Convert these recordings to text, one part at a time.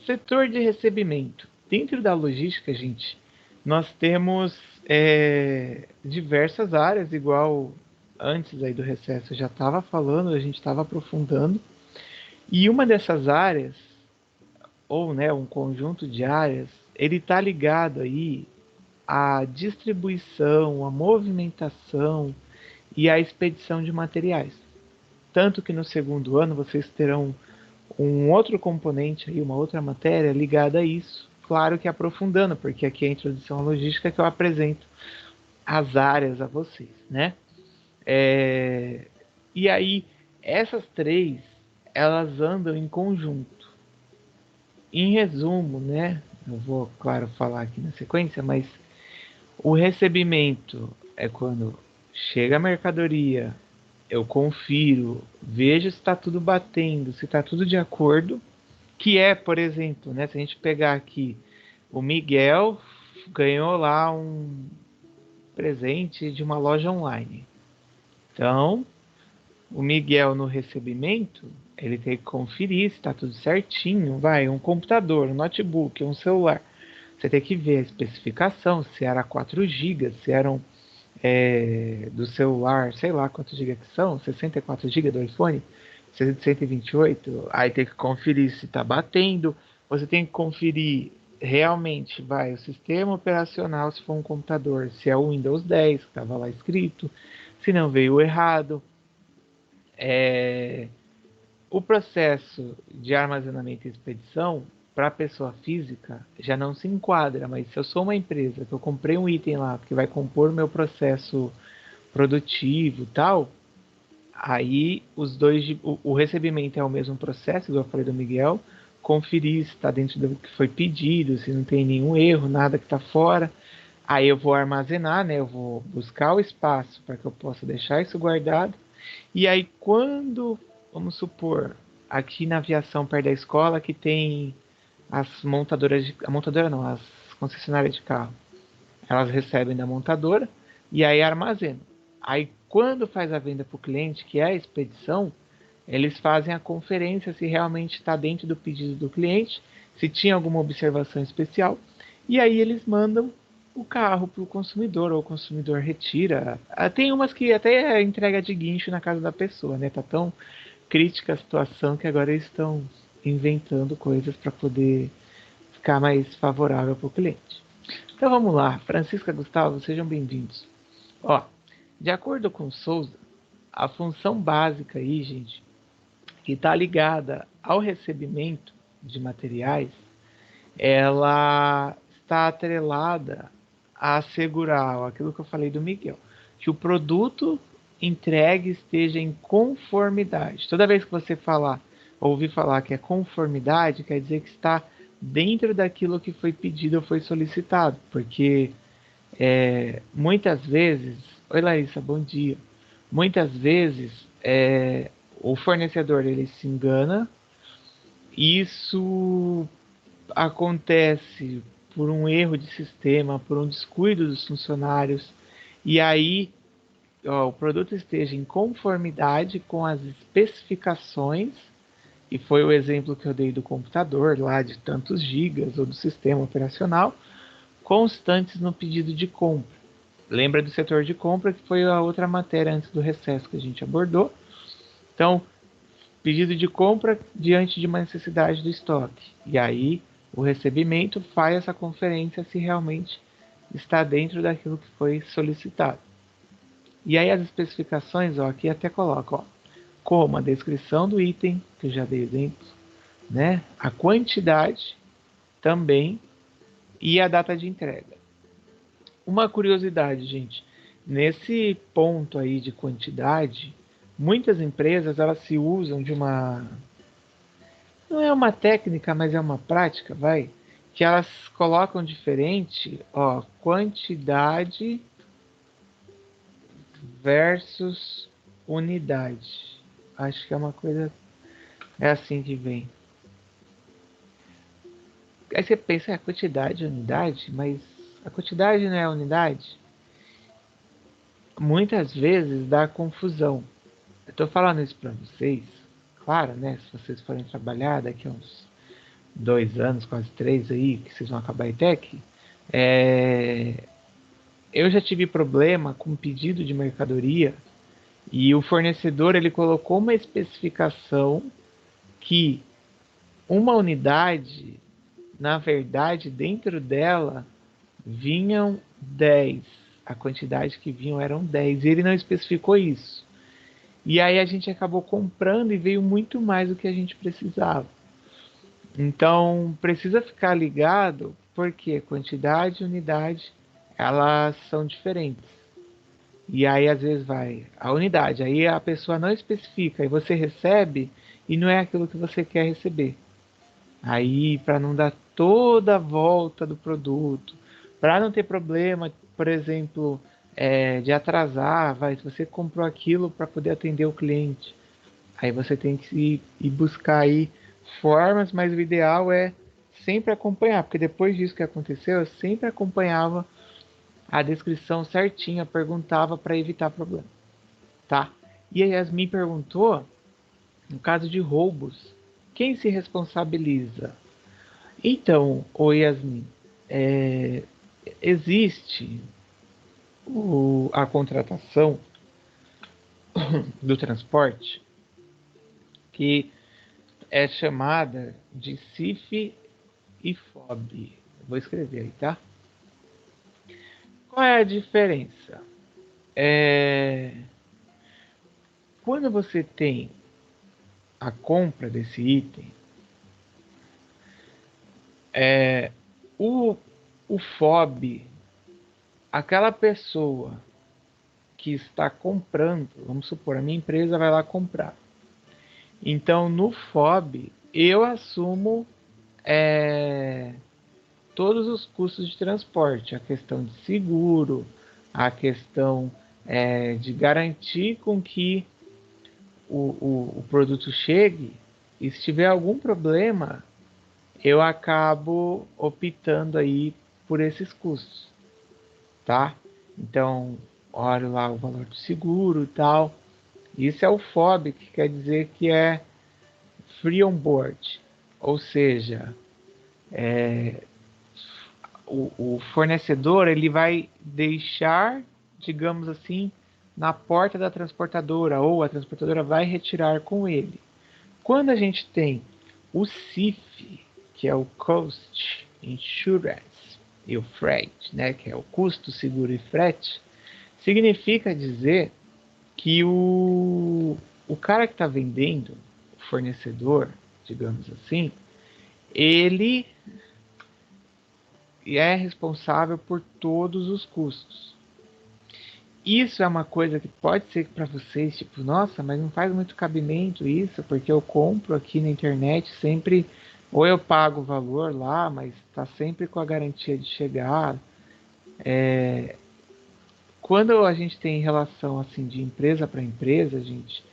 Setor de recebimento. Dentro da logística, gente, nós temos diversas áreas, igual antes aí do recesso eu já estava falando, a gente estava aprofundando. E uma dessas áreas, ou né, um conjunto de áreas, ele está ligado aí à distribuição, à movimentação e à expedição de materiais. Tanto que no segundo ano vocês terão um outro componente aí, uma outra matéria ligada a isso. Claro que aprofundando, porque aqui é a introdução à logística que eu apresento as áreas a vocês, né? E aí, essas três, elas andam em conjunto. Em resumo, né? Eu vou, claro, falar aqui na sequência, mas o recebimento é quando chega a mercadoria, eu confiro, vejo se está tudo batendo, se está tudo de acordo, que é, por exemplo, né, se a gente pegar aqui, o Miguel ganhou lá um presente de uma loja online. Então, o Miguel no recebimento, ele tem que conferir se está tudo certinho. Vai, um computador, um notebook, um celular. Você tem que ver a especificação, se era 4 GB, se eram do celular, sei lá quantos GB que são, 64 GB do iPhone, 128, aí tem que conferir se está batendo, você tem que conferir realmente, vai, o sistema operacional, se for um computador, se é o Windows 10, que estava lá escrito, se não veio errado, o processo de armazenamento e expedição para a pessoa física já não se enquadra, mas se eu sou uma empresa que eu comprei um item lá que vai compor o meu processo produtivo e tal, aí os dois, o recebimento é o mesmo processo, igual eu falei do Miguel, conferir se está dentro do que foi pedido, se não tem nenhum erro, nada que está fora. Aí eu vou armazenar, né? Eu vou buscar o espaço para que eu possa deixar isso guardado. E aí quando, vamos supor, aqui na aviação perto da escola que tem as montadoras de, a montadora não, as concessionárias de carro. Elas recebem da montadora e aí armazenam. Aí quando faz a venda para o cliente, que é a expedição, eles fazem a conferência se realmente está dentro do pedido do cliente, se tinha alguma observação especial, e aí eles mandam o carro para o consumidor, ou o consumidor retira. Tem umas que até é entrega de guincho na casa da pessoa, né? Tá tão crítica a situação que agora eles estão inventando coisas para poder ficar mais favorável para o cliente. Então vamos lá, Francisca, Gustavo, sejam bem-vindos. Ó, de acordo com Souza, a função básica aí, gente, que está ligada ao recebimento de materiais, ela está atrelada a assegurar aquilo que eu falei do Miguel, que o produto entregue esteja em conformidade. Toda vez que você falar, ouvir falar que é conformidade, quer dizer que está dentro daquilo que foi pedido ou foi solicitado, porque muitas vezes, oi Larissa, bom dia. Muitas vezes o fornecedor ele se engana. Isso acontece por um erro de sistema, por um descuido dos funcionários. E aí o produto esteja em conformidade com as especificações, e foi o exemplo que eu dei do computador, lá de tantos gigas, ou do sistema operacional, constantes no pedido de compra. Lembra do setor de compra, que foi a outra matéria antes do recesso que a gente abordou. Então, pedido de compra diante de uma necessidade do estoque. E aí, o recebimento faz essa conferência se realmente está dentro daquilo que foi solicitado. E aí as especificações, ó, aqui até coloco, ó, como a descrição do item, que eu já dei exemplo, né? A quantidade também e a data de entrega. Uma curiosidade, gente, nesse ponto aí de quantidade, muitas empresas elas se usam de uma, não é uma técnica, mas é uma prática, vai, que elas colocam diferente, ó, quantidade versus unidade. Acho que é uma coisa, é assim que vem. Aí você pensa, é quantidade, unidade, mas a quantidade não é a unidade? Muitas vezes dá confusão. Eu tô falando isso para vocês, claro, né? Se vocês forem trabalhar daqui a uns 2 anos, quase 3 aí, que vocês vão acabar a ETEC, eu já tive problema com pedido de mercadoria e o fornecedor ele colocou uma especificação que uma unidade, na verdade, dentro dela vinham 10. A quantidade que vinham eram 10. E ele não especificou isso. E aí a gente acabou comprando e veio muito mais do que a gente precisava. Então, precisa ficar ligado, porque quantidade e unidade, elas são diferentes. E aí, às vezes, vai a unidade, aí a pessoa não especifica, e você recebe, e não é aquilo que você quer receber. Aí, para não dar toda a volta do produto, para não ter problema, por exemplo, de atrasar, vai, se você comprou aquilo para poder atender o cliente, aí você tem que ir buscar aí formas, mas o ideal é sempre acompanhar, porque depois disso que aconteceu, eu sempre acompanhava a descrição certinha, perguntava para evitar problema, tá? E a Yasmin perguntou, no caso de roubos, quem se responsabiliza? Então, o Yasmin, é, existe a contratação do transporte que é chamada de CIF e FOB. Vou escrever aí, tá? Qual é a diferença? Quando você tem a compra desse item, o, o FOB, aquela pessoa que está comprando, vamos supor, a minha empresa vai lá comprar. Então, no FOB, eu assumo todos os custos de transporte, a questão de seguro, a questão de garantir com que o produto chegue, e se tiver algum problema, eu acabo optando aí por esses custos, tá? Então, olho lá o valor do seguro e tal. Isso é o FOB, que quer dizer que é Free on Board, ou seja, o fornecedor ele vai deixar, digamos assim, na porta da transportadora, ou a transportadora vai retirar com ele. Quando a gente tem o CIF, que é o Cost Insurance, e o Freight, né, que é o custo, seguro e frete, significa dizer que o cara que está vendendo, o fornecedor, digamos assim, ele é responsável por todos os custos. Isso é uma coisa que pode ser para vocês, tipo, nossa, mas não faz muito cabimento isso, porque eu compro aqui na internet sempre, ou eu pago o valor lá, mas está sempre com a garantia de chegar. Quando a gente tem relação assim de empresa para empresa, gente,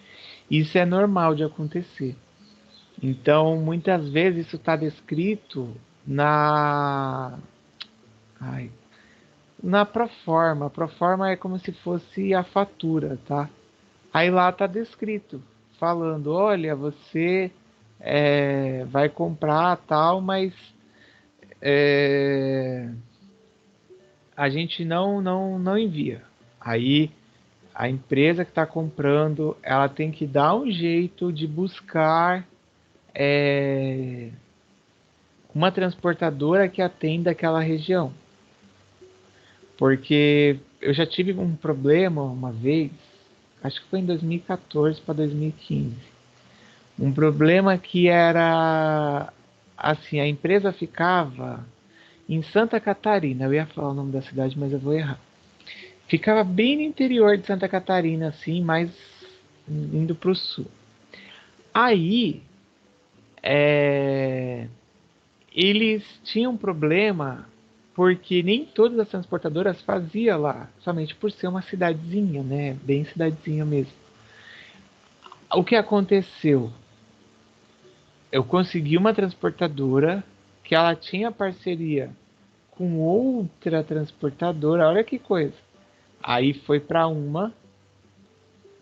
isso é normal de acontecer. Então, muitas vezes isso está descrito na, ai, na proforma. A proforma é como se fosse a fatura, tá? Aí lá tá descrito, falando, olha, você vai comprar tal, mas é, a gente não envia. Aí a empresa que está comprando, ela tem que dar um jeito de buscar é, uma transportadora que atenda aquela região. Porque eu já tive um problema uma vez, acho que foi em 2014 para 2015. Um problema que era assim, a empresa ficava em Santa Catarina. Eu ia falar o nome da cidade, mas eu vou errar. Ficava bem no interior de Santa Catarina, assim, mais indo para o sul. Aí, eles tinham um problema porque nem todas as transportadoras faziam lá, somente por ser uma cidadezinha, né? Bem cidadezinha mesmo. O que aconteceu? Eu consegui uma transportadora que ela tinha parceria com outra transportadora, olha que coisa. Aí foi para uma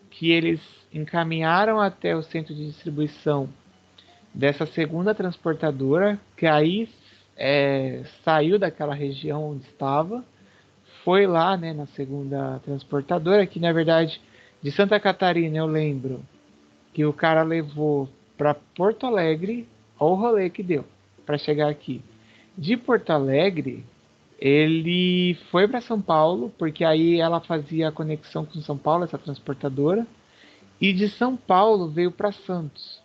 que eles encaminharam até o centro de distribuição dessa segunda transportadora, que aí saiu daquela região onde estava, foi lá, né, na segunda transportadora, que na verdade de Santa Catarina eu lembro que o cara levou para Porto Alegre, olha o rolê que deu para chegar aqui. De Porto Alegre, ele foi para São Paulo, porque aí ela fazia a conexão com São Paulo, essa transportadora, e de São Paulo veio para Santos,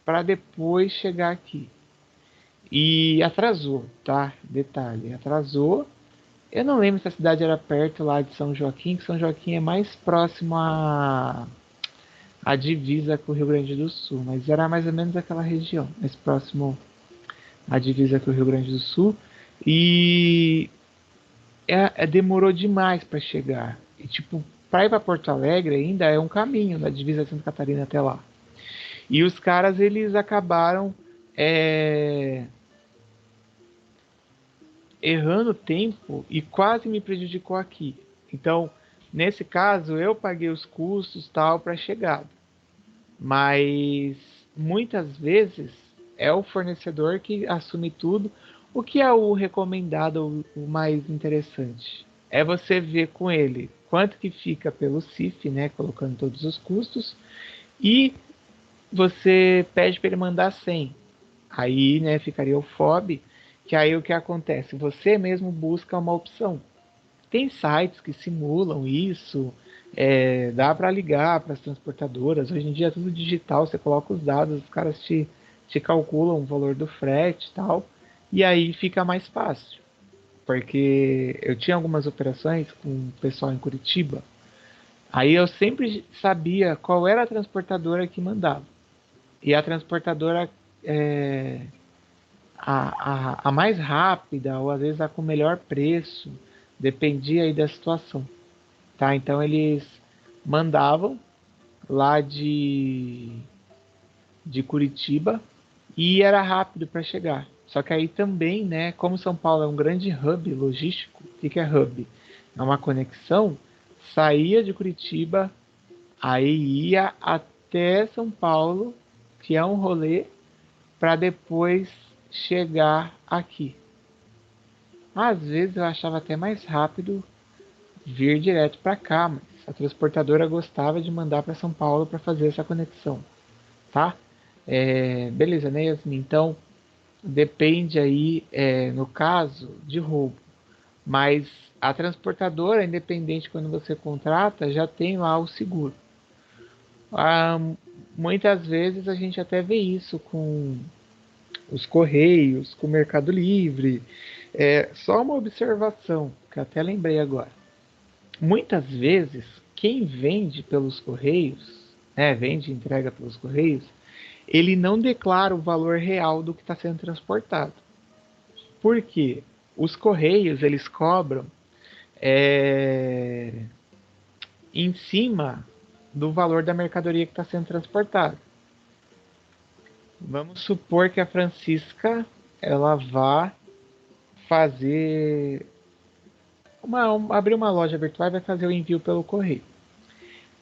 para depois chegar aqui. E atrasou, tá? Detalhe, atrasou. Eu não lembro se a cidade era perto lá de São Joaquim, que São Joaquim é mais próximo à divisa com o Rio Grande do Sul, mas era mais ou menos aquela região, mais próximo à divisa com o Rio Grande do Sul. E demorou demais para chegar. E tipo, para ir para Porto Alegre ainda é um caminho da divisa de Santa Catarina até lá. E os caras eles acabaram é, errando tempo e quase me prejudicou aqui. Então, nesse caso, eu paguei os custos tal para chegada, mas muitas vezes é o fornecedor que assume tudo. O que é o recomendado, o mais interessante? É você ver com ele quanto que fica pelo CIF, né, colocando todos os custos, e você pede para ele mandar 100. Aí, né, ficaria o FOB, que aí o que acontece? Você mesmo busca uma opção. Tem sites que simulam isso, dá para ligar para as transportadoras. Hoje em dia é tudo digital, você coloca os dados, os caras te calculam o valor do frete e tal, e aí fica mais fácil. Porque eu tinha algumas operações com o pessoal em Curitiba, aí eu sempre sabia qual era a transportadora que mandava. E a transportadora é, a mais rápida, ou às vezes a com melhor preço, dependia aí da situação. Tá? Então eles mandavam lá de Curitiba e era rápido para chegar. Só que aí também, né, como São Paulo é um grande hub logístico, o que é hub? É uma conexão, saía de Curitiba, aí ia até São Paulo, que é um rolê, para depois chegar aqui. Às vezes eu achava até mais rápido vir direto para cá, mas a transportadora gostava de mandar para São Paulo para fazer essa conexão, tá? Beleza, né, Yasmin? Então, depende aí, no caso, de roubo. Mas a transportadora, independente quando você contrata, já tem lá o seguro. Ah, muitas vezes a gente até vê isso com os Correios, com o Mercado Livre. Só uma observação, que eu até lembrei agora. Muitas vezes, quem vende pelos Correios, né, vende e entrega pelos Correios, ele não declara o valor real do que está sendo transportado. Por quê? Os Correios, eles cobram é, em cima do valor da mercadoria que está sendo transportada. Vamos supor que a Francisca ela vá fazer abrir uma loja virtual e vai fazer o envio pelo correio.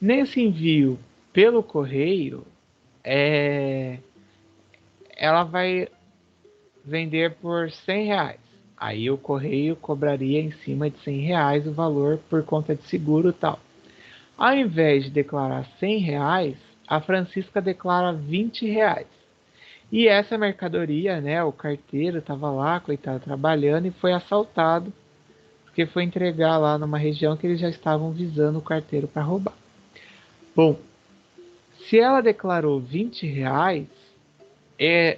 Nesse envio pelo correio, é, ela vai vender por R$ 100. Aí o correio cobraria em cima de R$ 100 o valor por conta de seguro e tal. Ao invés de declarar R$ 100, a Francisca declara R$ 20. E essa mercadoria, né, o carteiro estava lá, coitado, trabalhando e foi assaltado, porque foi entregar lá numa região que eles já estavam visando o carteiro para roubar. Bom, se ela declarou R$ 20,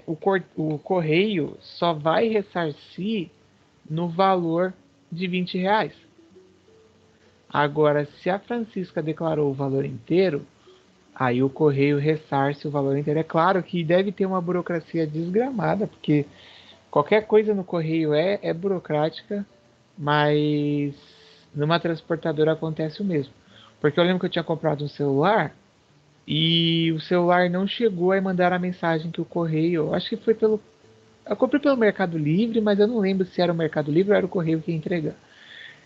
o correio só vai ressarcir no valor de R$ 20. Agora, se a Francisca declarou o valor inteiro, aí o correio ressarce o valor inteiro. É claro que deve ter uma burocracia desgramada, porque qualquer coisa no correio é burocrática, mas numa transportadora acontece o mesmo. Porque eu lembro que eu tinha comprado um celular e o celular não chegou a mandar a mensagem que o correio, acho que foi pelo. Eu comprei pelo Mercado Livre, mas eu não lembro se era o Mercado Livre ou era o correio que ia entregar.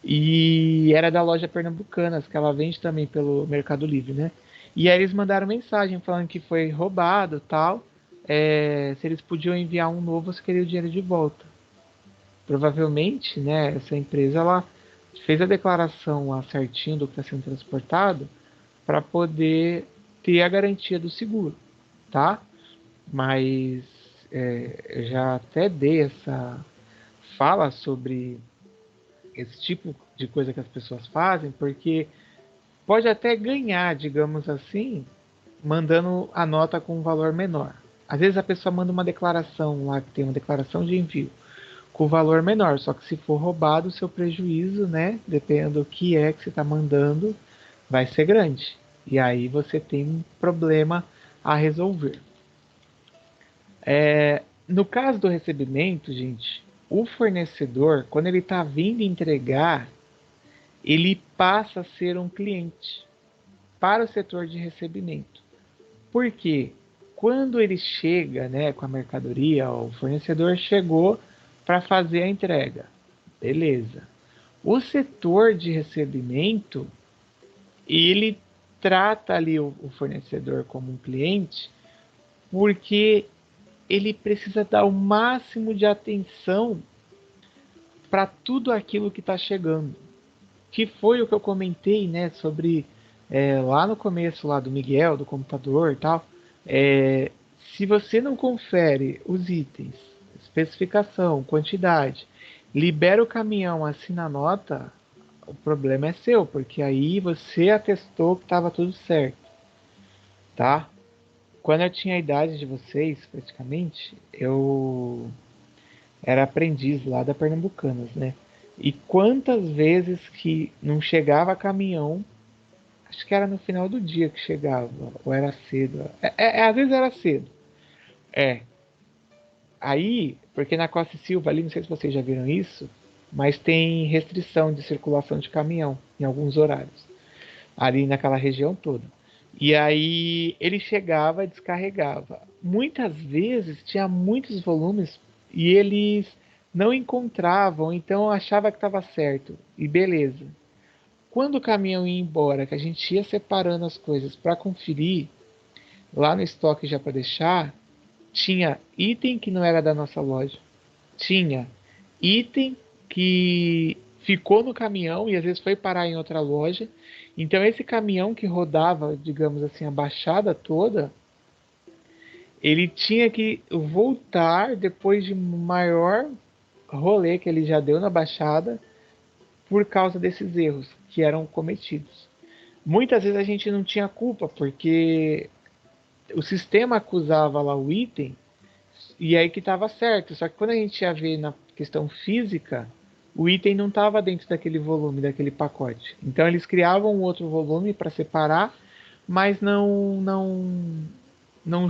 E era da loja Pernambucanas, que ela vende também pelo Mercado Livre, né? E aí eles mandaram mensagem falando que foi roubado tal. se eles podiam enviar um novo, se queria o dinheiro de volta. Provavelmente, né, essa empresa ela fez a declaração lá certinho do que está sendo transportado para poder ter a garantia do seguro, tá? Mas eu já até dei essa fala sobre esse tipo de coisa que as pessoas fazem, porque pode até ganhar, digamos assim, mandando a nota com um valor menor. Às vezes a pessoa manda uma declaração lá, que tem uma declaração de envio, com valor menor, só que se for roubado, o seu prejuízo, né, dependendo do que é que você está mandando, vai ser grande. E aí você tem um problema a resolver. No caso do recebimento, gente, o fornecedor, quando ele está vindo entregar, ele passa a ser um cliente para o setor de recebimento. Por quê? Quando ele chega, né, com a mercadoria, o fornecedor chegou para fazer a entrega. Beleza. O setor de recebimento, ele trata ali o fornecedor como um cliente, porque ele precisa dar o máximo de atenção para tudo aquilo que está chegando. Que foi o que eu comentei, né, sobre lá no começo lá do Miguel, do computador e tal. É, Se você não confere os itens, especificação, quantidade, libera o caminhão, assina a nota, o problema é seu, porque aí você atestou que estava tudo certo, tá? Quando eu tinha a idade de vocês, praticamente, eu era aprendiz lá da Pernambucanas, né? E quantas vezes que não chegava caminhão, acho que era no final do dia que chegava, ou era cedo. Às vezes era cedo. É. Aí, porque na Costa e Silva ali, não sei se vocês já viram isso, mas tem restrição de circulação de caminhão em alguns horários, ali naquela região toda. E aí ele chegava e descarregava. Muitas vezes tinha muitos volumes e eles não encontravam, então achava que estava certo. E beleza. Quando o caminhão ia embora, que a gente ia separando as coisas para conferir, lá no estoque já para deixar, tinha item que não era da nossa loja. Tinha item que ficou no caminhão e às vezes foi parar em outra loja. Então esse caminhão que rodava, digamos assim, a baixada toda, ele tinha que voltar depois de maior rolê que ele já deu na baixada por causa desses erros que eram cometidos. Muitas vezes a gente não tinha culpa porque o sistema acusava lá o item e aí que estava certo. Só que quando a gente ia ver na questão física, o item não estava dentro daquele volume, daquele pacote. Então eles criavam um outro volume para separar, mas não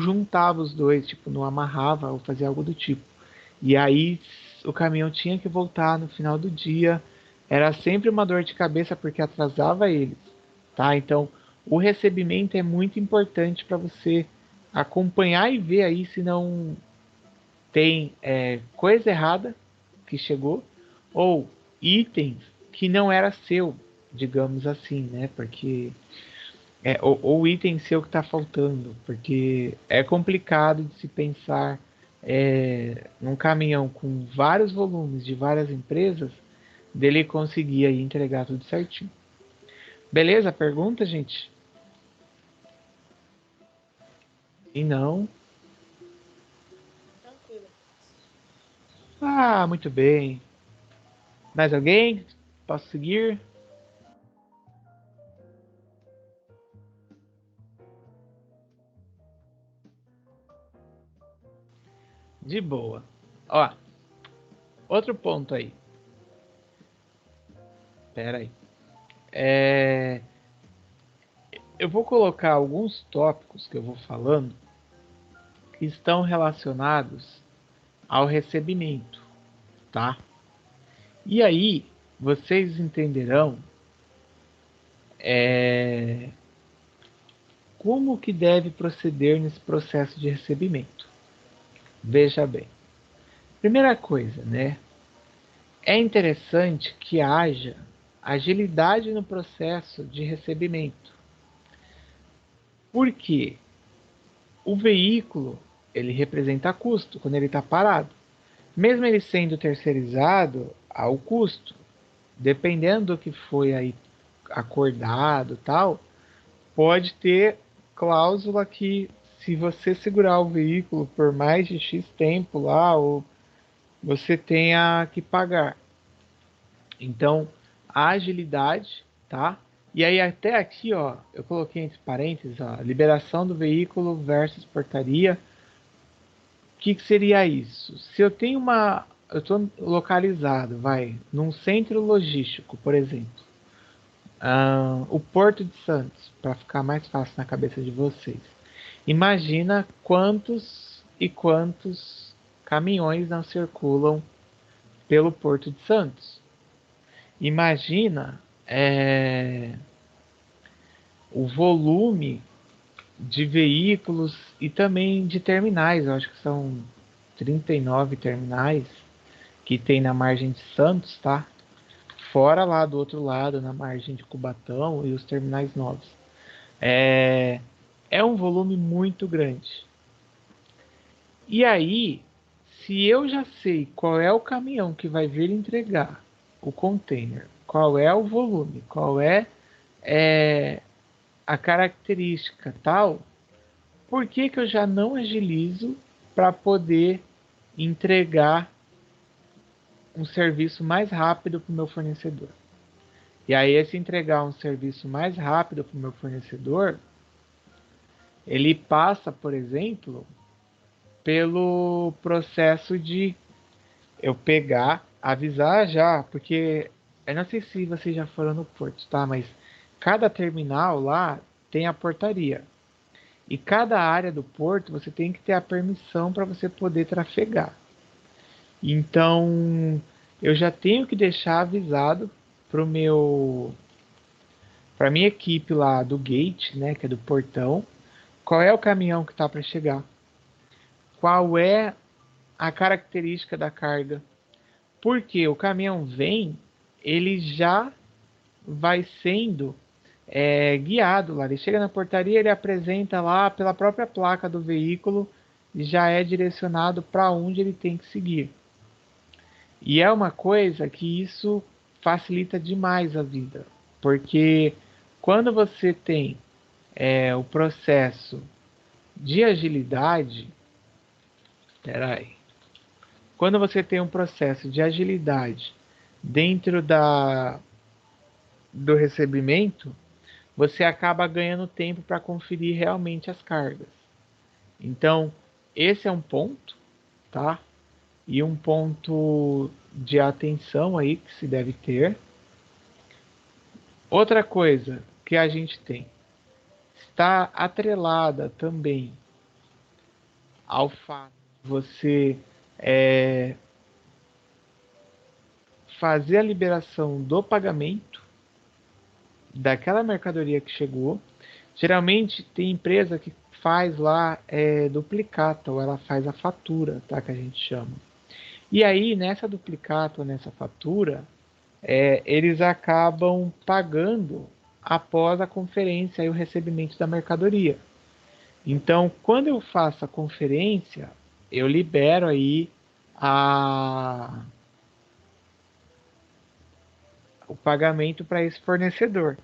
juntava os dois, tipo, não amarrava ou fazia algo do tipo. E aí o caminhão tinha que voltar no final do dia. Era sempre uma dor de cabeça porque atrasava eles, tá? Então, o recebimento é muito importante para você acompanhar e ver aí se não tem coisa errada que chegou ou itens que não era seu, digamos assim, né? Porque ou item seu que está faltando, porque é complicado de se pensar num caminhão com vários volumes de várias empresas, dele conseguir aí entregar tudo certinho. Beleza? Pergunta, gente? E não. Tranquilo. Ah, muito bem. Mais alguém? Posso seguir? De boa. Ó, outro ponto aí. Pera aí. É, eu vou colocar alguns tópicos que eu vou falando que estão relacionados ao recebimento, tá? E aí vocês entenderão como que deve proceder nesse processo de recebimento. Veja bem. Primeira coisa, né? É interessante que haja agilidade no processo de recebimento. Porque o veículo ele representa custo quando ele está parado. Mesmo ele sendo terceirizado, há o custo. Dependendo do que foi aí acordado tal, pode ter cláusula que se você segurar o veículo por mais de X tempo lá, ou você tenha que pagar. Então, a agilidade, tá? E aí até aqui, ó, eu coloquei entre parênteses, ó, liberação do veículo versus portaria. O que seria isso? Se eu tenho eu estou localizado, num centro logístico, por exemplo, o Porto de Santos, para ficar mais fácil na cabeça de vocês. Imagina quantos e quantos caminhões não circulam pelo Porto de Santos. Imagina o volume de veículos e também de terminais. Eu acho que são 39 terminais que tem na margem de Santos, tá? Fora lá do outro lado, na margem de Cubatão e os terminais novos. É um volume muito grande. E aí, se eu já sei qual é o caminhão que vai vir entregar o container, qual é o volume, qual é a característica tal, por que que eu já não agilizo para poder entregar um serviço mais rápido para o meu fornecedor? E aí, esse entregar um serviço mais rápido para o meu fornecedor, ele passa, por exemplo, pelo processo de eu pegar, avisar já, porque eu não sei se vocês já foram no porto, tá? Mas cada terminal lá tem a portaria. E cada área do porto você tem que ter a permissão para você poder trafegar. Então, eu já tenho que deixar avisado para minha equipe lá do gate, né, que é do portão, qual é o caminhão que está para chegar, qual é a característica da carga, porque o caminhão vem, ele já vai sendo guiado lá. Ele chega na portaria, ele apresenta lá pela própria placa do veículo e já é direcionado para onde ele tem que seguir. E é uma coisa que isso facilita demais a vida, porque quando você tem o processo de agilidade, peraí, quando você tem um processo de agilidade dentro do recebimento, você acaba ganhando tempo para conferir realmente as cargas. Então, esse é um ponto, tá? E um ponto de atenção aí que se deve ter. Outra coisa que a gente tem está atrelada também ao fato de você fazer a liberação do pagamento daquela mercadoria que chegou. Geralmente tem empresa que faz lá duplicata, ou ela faz a fatura, tá? Que a gente chama. E aí, nessa duplicata ou nessa fatura, eles acabam pagando após a conferência e o recebimento da mercadoria. Então, quando eu faço a conferência, eu libero aí o pagamento para esse fornecedor.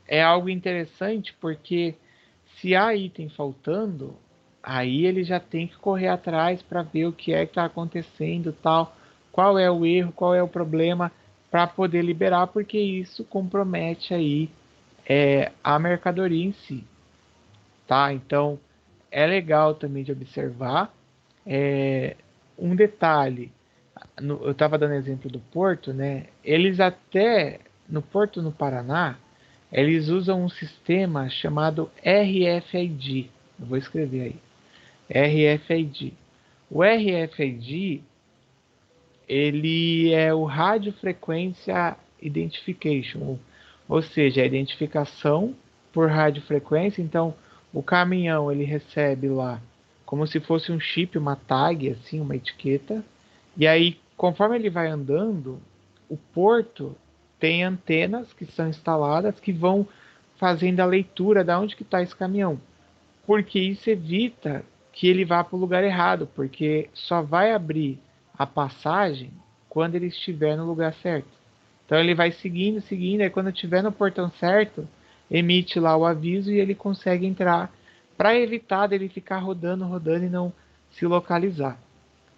É algo interessante porque se há item faltando, aí ele já tem que correr atrás para ver o que é que está acontecendo, tal, qual é o erro, qual é o problema, para poder liberar, porque isso compromete aí a mercadoria em si, tá? Então é legal também de observar um detalhe. Eu estava dando exemplo do Porto, né? Eles até no Porto no Paraná, eles usam um sistema chamado RFID. Eu vou escrever aí. RFID. O RFID, ele é o Radio Frequência Identification, ou seja, a identificação por radiofrequência. Então, o caminhão ele recebe lá como se fosse um chip, uma tag, assim, uma etiqueta. E aí, conforme ele vai andando, o porto tem antenas que são instaladas que vão fazendo a leitura de onde que está esse caminhão, porque isso evita que ele vá para o lugar errado, porque só vai abrir a passagem quando ele estiver no lugar certo. Então ele vai seguindo, seguindo, aí quando estiver no portão certo, emite lá o aviso e ele consegue entrar, para evitar dele ficar rodando, rodando e não se localizar,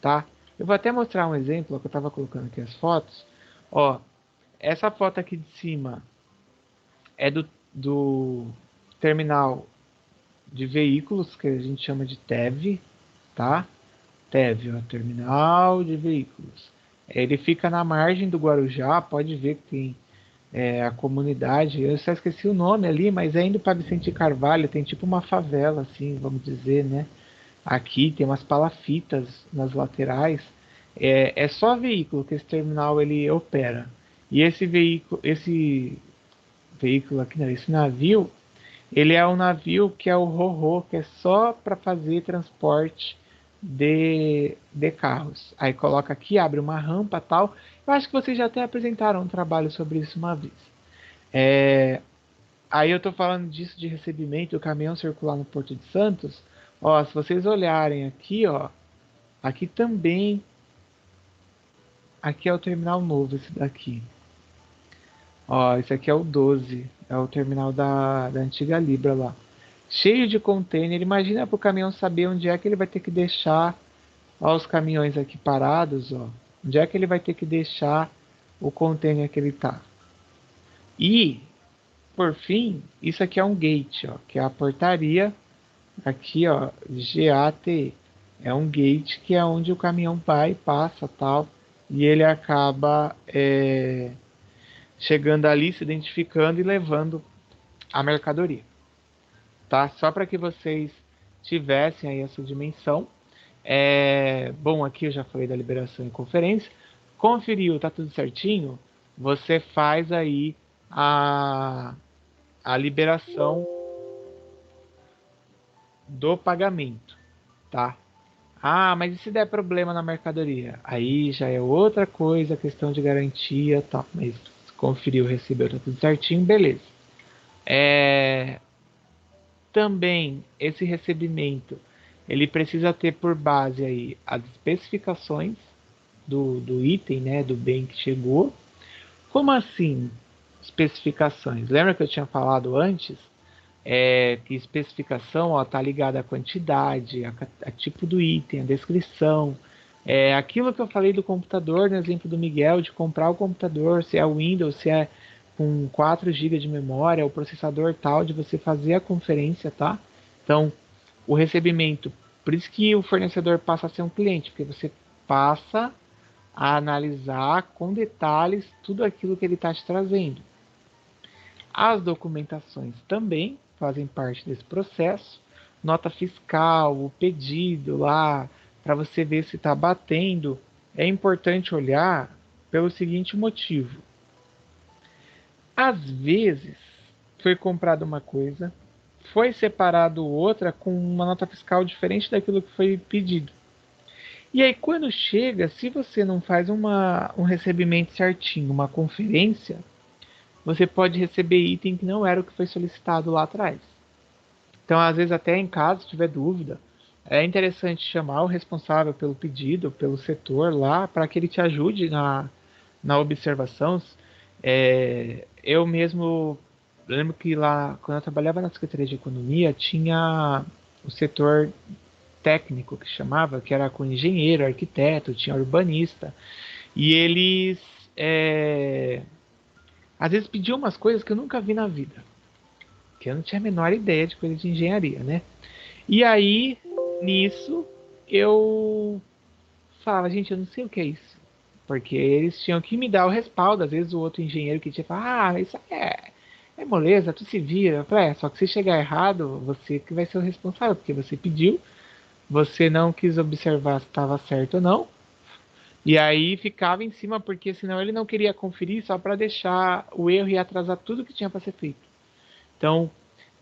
tá? Eu vou até mostrar um exemplo, que eu estava colocando aqui as fotos. Ó, essa foto aqui de cima é do terminal de veículos, que a gente chama de TEV, tá? TEV, ó, Terminal de Veículos. Ele fica na margem do Guarujá, pode ver que tem a comunidade, eu só esqueci o nome ali, mas é indo para Vicente Carvalho, tem tipo uma favela, assim, vamos dizer, né? Aqui tem umas palafitas nas laterais. É só veículo que esse terminal ele opera. E esse veículo aqui, não, esse navio, ele é um navio que é o Ro-Ro, que é só para fazer transporte de carros. Aí coloca aqui, abre uma rampa tal. Eu acho que vocês já até apresentaram um trabalho sobre isso uma vez. É, Aí eu tô falando disso de recebimento do caminhão circular no Porto de Santos. Ó, se vocês olharem aqui, ó, aqui também, aqui é o terminal novo, esse daqui. Ó, esse aqui é o 12, é o terminal da antiga Libra lá. Cheio de container, imagina para o caminhão saber onde é que ele vai ter que deixar, ó, os caminhões aqui parados, ó. Onde é que ele vai ter que deixar o container que ele tá. E, por fim, isso aqui é um gate, ó, que é a portaria. Aqui, ó, GAT é um gate que é onde o caminhão vai, passa tal, e ele acaba chegando ali, se identificando e levando a mercadoria, tá? Só para que vocês tivessem aí essa dimensão. Bom, aqui eu já falei da liberação em conferência. Conferiu, tá tudo certinho? Você faz aí a liberação do pagamento, tá? Ah, mas e se der problema na mercadoria? Aí já é outra coisa, questão de garantia, tal. Mas conferiu, recebeu, tá tudo certinho, beleza. É, Também esse recebimento, ele precisa ter por base aí as especificações do item, né, do bem que chegou. Como assim especificações? Lembra que eu tinha falado antes? Que especificação está ligada à quantidade, a tipo do item, a descrição. Aquilo que eu falei do computador, no exemplo do Miguel, de comprar o computador, se é Windows, se é com 4 GB de memória, o processador tal, de você fazer a conferência, tá? Então, o recebimento, por isso que o fornecedor passa a ser um cliente, porque você passa a analisar com detalhes tudo aquilo que ele está te trazendo. As documentações também fazem parte desse processo. Nota fiscal, o pedido lá, para você ver se está batendo. É importante olhar pelo seguinte motivo. Às vezes, foi comprada uma coisa, foi separado outra com uma nota fiscal diferente daquilo que foi pedido. E aí, quando chega, se você não faz um recebimento certinho, uma conferência, você pode receber item que não era o que foi solicitado lá atrás. Então, às vezes, até em caso, se tiver dúvida, é interessante chamar o responsável pelo pedido, pelo setor lá, para que ele te ajude na observação. Eu mesmo lembro que lá, quando eu trabalhava na Secretaria de Economia, tinha o setor técnico que chamava, que era com engenheiro, arquiteto, tinha urbanista, e eles às vezes pediam umas coisas que eu nunca vi na vida, que eu não tinha a menor ideia de coisa de engenharia, né? E aí, nisso, eu falava, gente, eu não sei o que é isso. Porque eles tinham que me dar o respaldo. Às vezes o outro engenheiro que tinha falado, isso é moleza, tu se vira. Eu falei, só que se chegar errado, você que vai ser o responsável, porque você pediu, você não quis observar se estava certo ou não. E aí ficava em cima, porque senão ele não queria conferir só para deixar o erro e atrasar tudo que tinha para ser feito. Então,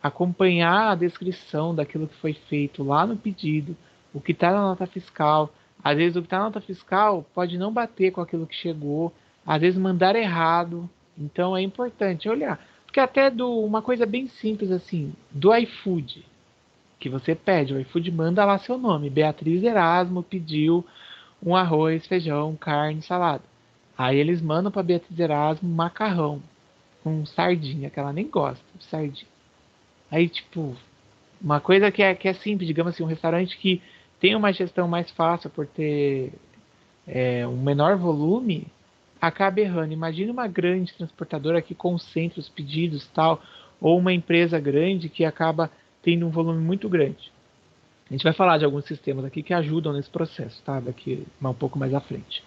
acompanhar a descrição daquilo que foi feito lá no pedido, o que está na nota fiscal. Às vezes o que está na nota fiscal pode não bater com aquilo que chegou, às vezes mandar errado. Então é importante olhar. Porque até uma coisa bem simples assim, do iFood. que você pede. O iFood manda lá seu nome. Beatriz Erasmo pediu um arroz, feijão, carne, salada. Aí eles mandam para Beatriz Erasmo macarrão com sardinha, que ela nem gosta de sardinha. Aí, tipo, uma coisa que é simples, digamos assim, um restaurante que tem uma gestão mais fácil por ter um menor volume, acaba errando. Imagina uma grande transportadora que concentra os pedidos tal, ou uma empresa grande que acaba tendo um volume muito grande. A gente vai falar de alguns sistemas aqui que ajudam nesse processo, tá? Daqui um pouco mais à frente.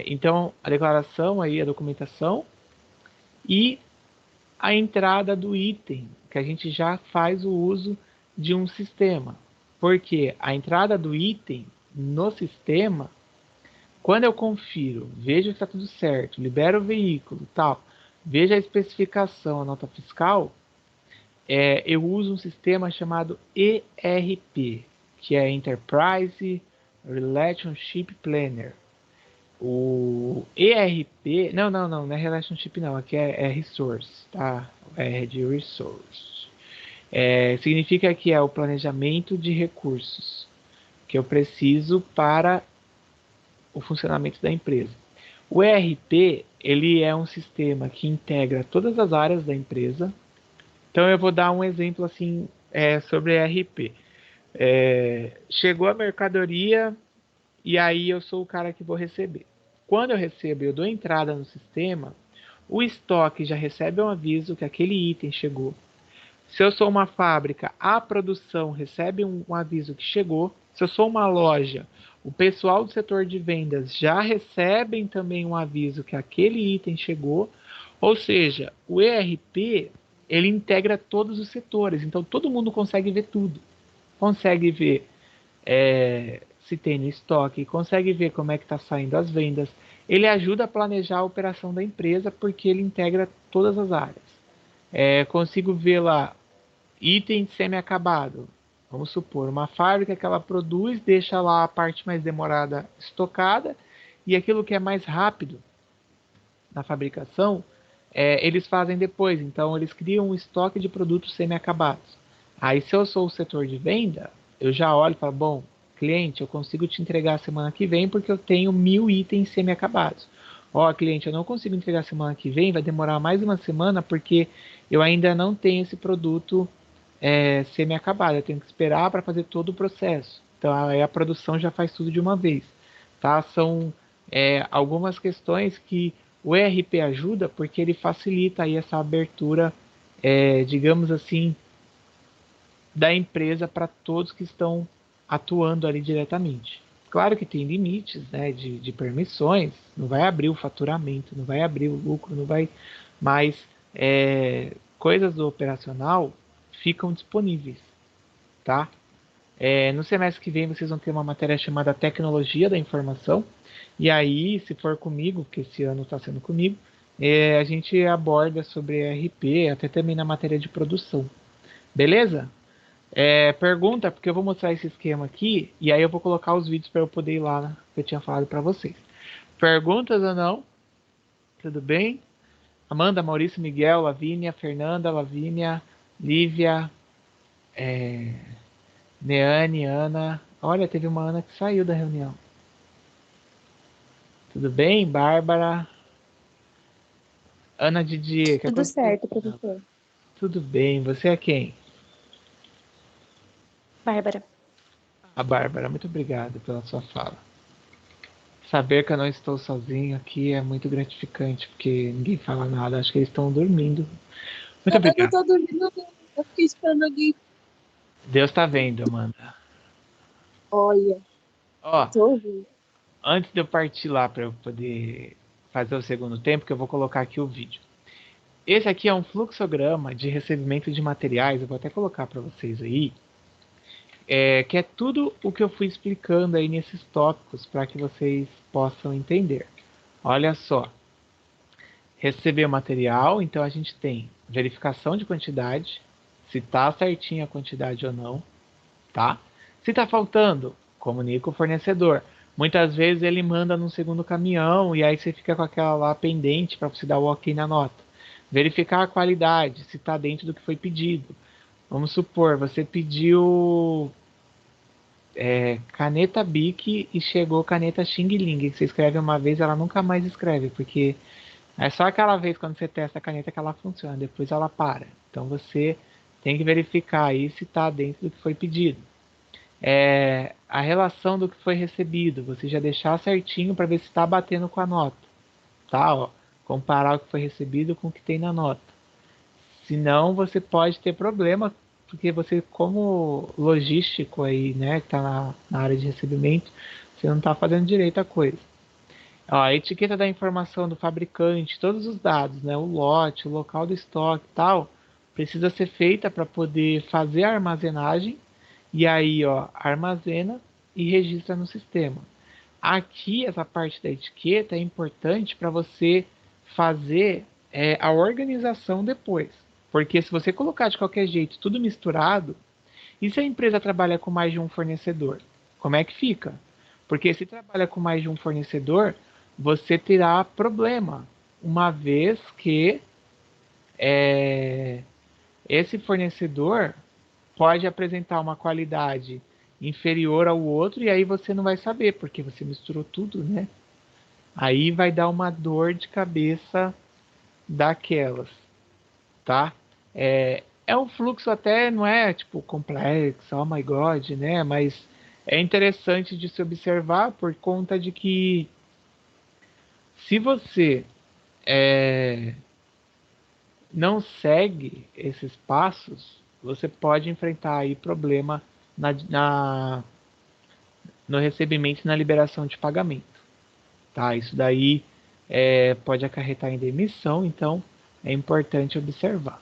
Então, a declaração aí, a documentação e a entrada do item, que a gente já faz o uso de um sistema. Porque a entrada do item no sistema, quando eu confiro, vejo que está tudo certo, libero o veículo, tal, vejo a especificação, a nota fiscal, eu uso um sistema chamado ERP, que é Enterprise Relationship Planner. O ERP, não é Relationship não, aqui é Resource, tá? É de Resource. Significa que é o planejamento de recursos que eu preciso para o funcionamento da empresa. O ERP, ele é um sistema que integra todas as áreas da empresa. Então eu vou dar um exemplo assim sobre ERP. Chegou a mercadoria e aí eu sou o cara que vou receber. Quando eu recebo, eu dou entrada no sistema, o estoque já recebe um aviso que aquele item chegou. Se eu sou uma fábrica, a produção recebe um aviso que chegou. Se eu sou uma loja, o pessoal do setor de vendas já recebem também um aviso que aquele item chegou. Ou seja, o ERP ele integra todos os setores, então todo mundo consegue ver tudo. Consegue ver se tem no estoque, consegue ver como é que está saindo as vendas. Ele ajuda a planejar a operação da empresa porque ele integra todas as áreas. Consigo ver lá item semi-acabado. Vamos supor, uma fábrica que ela produz, deixa lá a parte mais demorada estocada e aquilo que é mais rápido na fabricação, eles fazem depois. Então, eles criam um estoque de produtos semi-acabados. Aí, se eu sou o setor de venda, eu já olho e falo, bom, cliente, eu consigo te entregar semana que vem porque eu tenho 1000 itens semi-acabados. Ó, cliente, eu não consigo entregar semana que vem, vai demorar mais uma semana porque eu ainda não tenho esse produto semi-acabado. Eu tenho que esperar para fazer todo o processo. Então, aí a produção já faz tudo de uma vez. Tá? São algumas questões que o ERP ajuda porque ele facilita aí essa abertura, digamos assim, da empresa para todos que estão atuando ali diretamente. Claro que tem limites, né, de permissões, não vai abrir o faturamento, não vai abrir o lucro, não vai, mas coisas do operacional ficam disponíveis, tá? No semestre que vem vocês vão ter uma matéria chamada Tecnologia da Informação, e aí, se for comigo, porque esse ano está sendo comigo, a gente aborda sobre ERP, até também na matéria de produção. Beleza? Pergunta, porque eu vou mostrar esse esquema aqui, e aí eu vou colocar os vídeos para eu poder ir lá, né, que eu tinha falado para vocês. Perguntas ou não? Tudo bem? Amanda, Maurício, Miguel, Lavínia, Fernanda, Lavínia, Lívia, Neane, Ana. Olha, teve uma Ana que saiu da reunião. Tudo bem? Bárbara. Ana Didier, que Tudo aconteceu? certo, professor. Tudo bem, você é quem? Bárbara. A Bárbara, muito obrigado pela sua fala. Saber que eu não estou sozinho aqui é muito gratificante, porque ninguém fala nada, acho que eles estão dormindo. Muito Eu não obrigado. tô dormindo, não. Eu fiquei esperando alguém. Deus está vendo, Amanda. Olha, Ó, tô ouvindo. antes de eu partir lá para eu poder fazer o segundo tempo, que eu vou colocar aqui o vídeo. Esse aqui é um fluxograma de recebimento de materiais, eu vou até colocar para vocês aí, que é tudo o que eu fui explicando aí nesses tópicos para que vocês possam entender. Olha só, receber o material, então a gente tem verificação de quantidade, se está certinha a quantidade ou não, tá? Se está faltando, comunica o fornecedor. Muitas vezes ele manda num segundo caminhão e aí você fica com aquela lá pendente para você dar o ok na nota. Verificar a qualidade, se está dentro do que foi pedido. Vamos supor, você pediu caneta Bic e chegou caneta Xing Ling, que você escreve uma vez, ela nunca mais escreve, porque é só aquela vez quando você testa a caneta que ela funciona, depois ela para. Então você tem que verificar aí se está dentro do que foi pedido. A relação do que foi recebido, você já deixar certinho para ver se está batendo com a nota, tá? Ó, comparar o que foi recebido com o que tem na nota. Senão você pode ter problema, porque você, como logístico aí, né, que está na área de recebimento, você não está fazendo direito a coisa. Ó, a etiqueta da informação do fabricante, todos os dados, né, o lote, o local do estoque e tal, precisa ser feita para poder fazer a armazenagem e aí, ó, armazena e registra no sistema. Aqui, essa parte da etiqueta é importante para você fazer a organização depois. Porque se você colocar de qualquer jeito tudo misturado, e se a empresa trabalha com mais de um fornecedor? Como é que fica? Porque se trabalha com mais de um fornecedor, você terá problema, uma vez que esse fornecedor pode apresentar uma qualidade inferior ao outro e aí você não vai saber, porque você misturou tudo, né? Aí vai dar uma dor de cabeça daquelas, tá? É um fluxo até, não é tipo complexo, oh my god, né? Mas é interessante de se observar por conta de que se você não segue esses passos, você pode enfrentar aí problema no recebimento e na liberação de pagamento. Tá? Isso daí pode acarretar em demissão, então é importante observar.